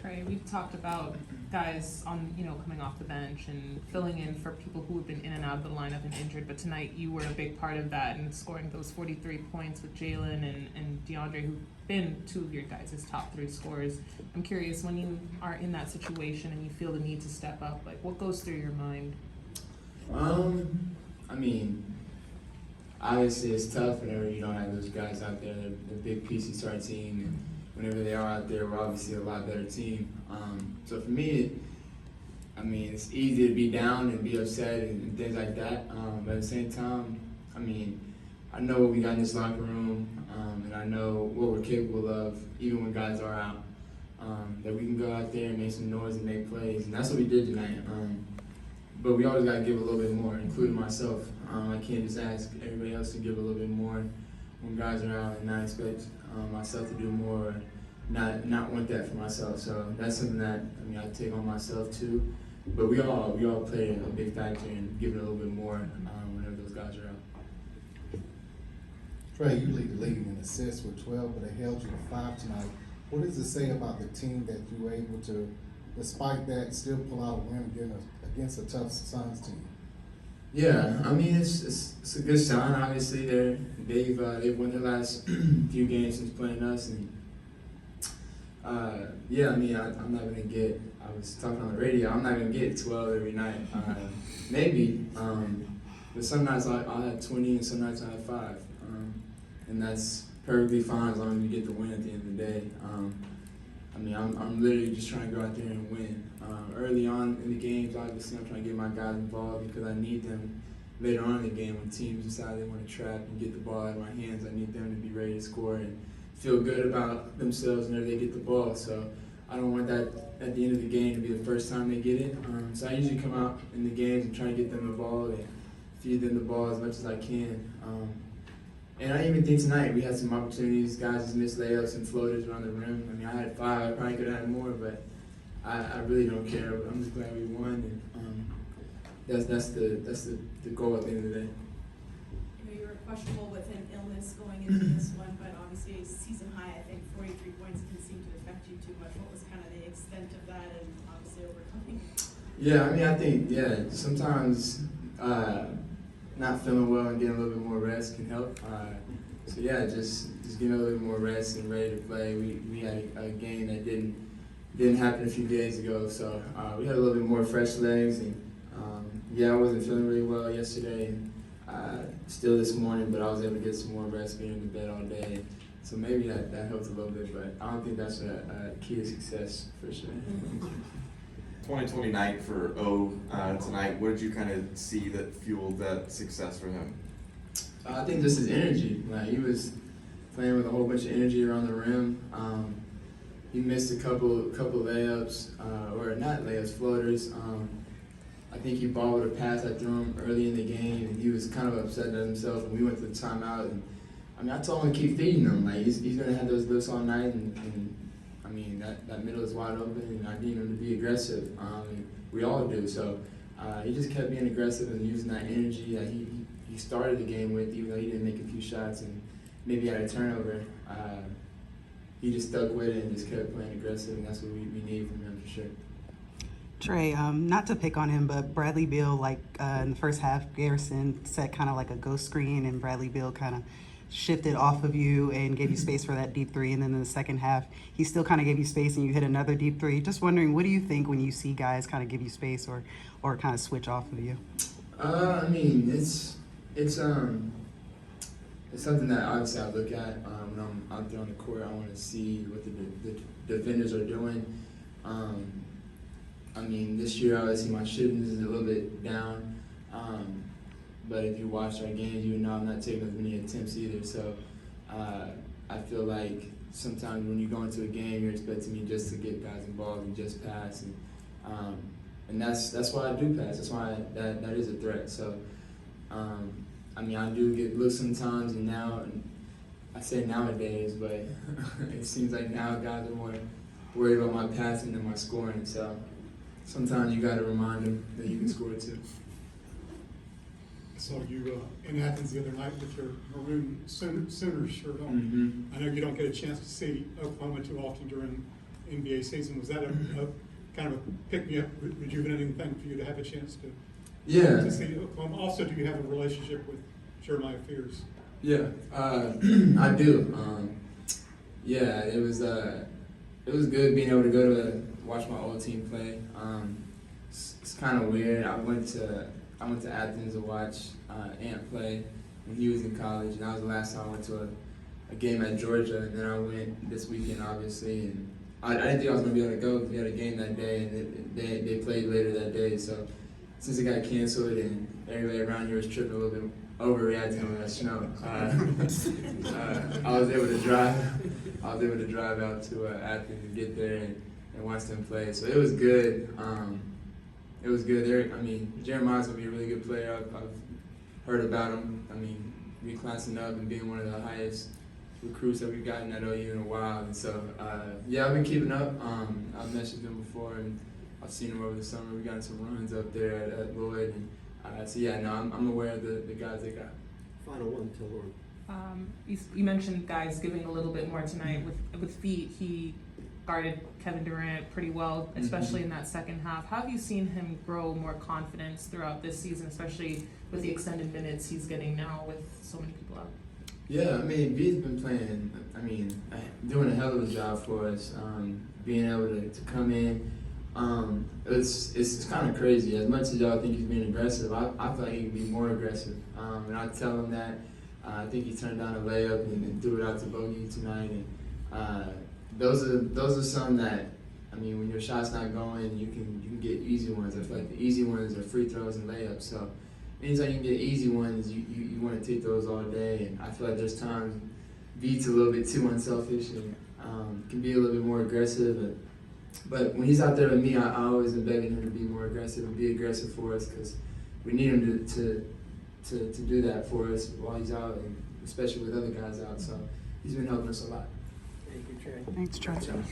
Trae, we've talked about guys on, coming off the bench and filling in for people who have been in and out of the lineup and injured, but tonight you were a big part of that and scoring those 43 points with Jalen and DeAndre, who've been two of your guys' top three scorers. I'm curious, when you are in that situation and you feel the need to step up, like what goes through your mind? I mean, obviously it's tough whenever you don't have those guys out there. They're big pieces to our team, and whenever they are out there, we're obviously a lot better team. So for me, it's easy to be down and be upset and things like that. But at the same time, I know what we got in this locker room, and I know what we're capable of, even when guys are out. That we can go out there and make some noise and make plays, and that's what we did tonight. But we always got to give a little bit more, including myself. I can't just ask everybody else to give a little bit more when guys are out and not expect myself to do more, not want that for myself. So that's something that I take on myself too. But we all play a big factor in giving a little bit more whenever those guys are out. Trae, you lead the league in assists with 12, but they held you to 5 tonight. What does it say about the team that you were able to, despite that, still pull out a win against a tough Suns team? Yeah, it's a good sign. Obviously, they've won their last few games since playing us, and I'm not gonna get. I was talking on the radio. I'm not gonna get 12 every night. Maybe, but some nights I'll have 20, and some nights I have 5, and that's perfectly fine as long as we get the win at the end of the day. I'm literally just trying to go out there and win. Early on in the games, obviously, I'm trying to get my guys involved because I need them later on in the game when teams decide they want to trap and get the ball out of my hands. I need them to be ready to score and feel good about themselves whenever they get the ball. So I don't want that at the end of the game to be the first time they get it. So I usually come out in the games and try to get them the ball and feed them the ball as much as I can. And I even think tonight we had some opportunities. Guys just missed layups and floaters around the rim. I had 5. I probably could have had more, but I really don't care. I'm just glad we won, and that's the goal at the end of the day. You were questionable with an illness going into this one, but obviously season high. I think 43 points didn't seem to affect you too much. What was kind of the extent of that, and obviously overcoming? Yeah, I think sometimes. Not feeling well and getting a little bit more rest can help. Just getting a little bit more rest and ready to play. We had a game that didn't happen a few days ago, so we had a little bit more fresh legs. And I wasn't feeling really well yesterday, and still this morning, but I was able to get some more rest being in the bed all day. So maybe that helped a little bit, but I don't think that's a key to success for sure. 2020 night for O tonight. What did you kind of see that fueled that success for him? I think just his energy. He was playing with a whole bunch of energy around the rim. He missed a couple layups, or not layups, floaters. I think he balled with a pass I threw him early in the game, and he was kind of upset at himself. And we went to the timeout, and I told him to keep feeding him. He's going to have those looks all night, and that middle is wide open, and I need him to be aggressive. We all do. So he just kept being aggressive and using that energy that he started the game with, even though he didn't make a few shots and maybe had a turnover. He just stuck with it and just kept playing aggressive, and that's what we need from him for sure. Trae, not to pick on him, but Bradley Beal, in the first half, Garrison set kind of like a ghost screen, and Bradley Beal kind of shifted off of you and gave you space for that deep 3, and then in the second half he still kind of gave you space and you hit another deep 3. Just wondering, what do you think when you see guys kind of give you space or kind of switch off of you? It's something that obviously I look at when I'm out there on the court. I want to see what the defenders are doing. This year obviously my shooting is a little bit down. But if you watch our games, you know I'm not taking as many attempts either. So I feel like sometimes when you go into a game, you're expecting me just to get guys involved and just pass. And that's why I do pass. That's why that is a threat. So, I do get looks sometimes, and now, I say nowadays, but it seems like now guys are more worried about my passing than my scoring. So sometimes you got to remind them that you can score too. I saw you in Athens the other night with your maroon Sooners shirt on. Mm-hmm. I know you don't get a chance to see Oklahoma too often during NBA season. Was that a kind of a pick-me-up, rejuvenating thing for you to have a chance to Yeah. see Oklahoma? Also, do you have a relationship with Jeremiah Fears? Yeah, I do. Yeah, it was good being able to go to watch my old team play. It's kind of weird. I went to Athens to watch Ant play when he was in college, and that was the last time I went to a game at Georgia. And then I went this weekend, obviously, and I didn't think I was gonna be able to go because we had a game that day, and they played later that day. So since it got canceled and everybody around here was tripping a little bit overreacting on that snow, I was able to drive out to Athens and get there and watch them play. So it was good. It was good. I mean, Jeremiah's gonna be a really good player. I've heard about him. I mean, reclassing up and being one of the highest recruits that we've gotten at OU in a while. And so, yeah, I've been keeping up. I've messaged him before, and I've seen him over the summer. We got some runs up there at Lloyd, and so yeah, no, I'm aware of the guys they got. Final one, till Lord. You mentioned guys giving a little bit more tonight with feet. He guarded Kevin Durant pretty well, especially in that second half. How have you seen him grow more confidence throughout this season, especially with the extended minutes he's getting now with so many people out? Yeah, I mean, V's been playing, doing a hell of a job for us, being able to come in. It's kind of crazy. As much as y'all think he's being aggressive, I feel like he can be more aggressive. And I tell him that. I think he turned down a layup and threw it out to Bogey tonight. And those are some that, I mean, when your shot's not going, you can get easy ones. I feel like the easy ones are free throws and layups. So anytime you can get easy ones, you want to take those all day. And I feel like there's times V's a little bit too unselfish and can be a little bit more aggressive. But when he's out there with me, I always am begging him to be more aggressive and be aggressive for us because we need him to do that for us while he's out, and especially with other guys out. So he's been helping us a lot. Thank you, Trae. Thanks, Trae.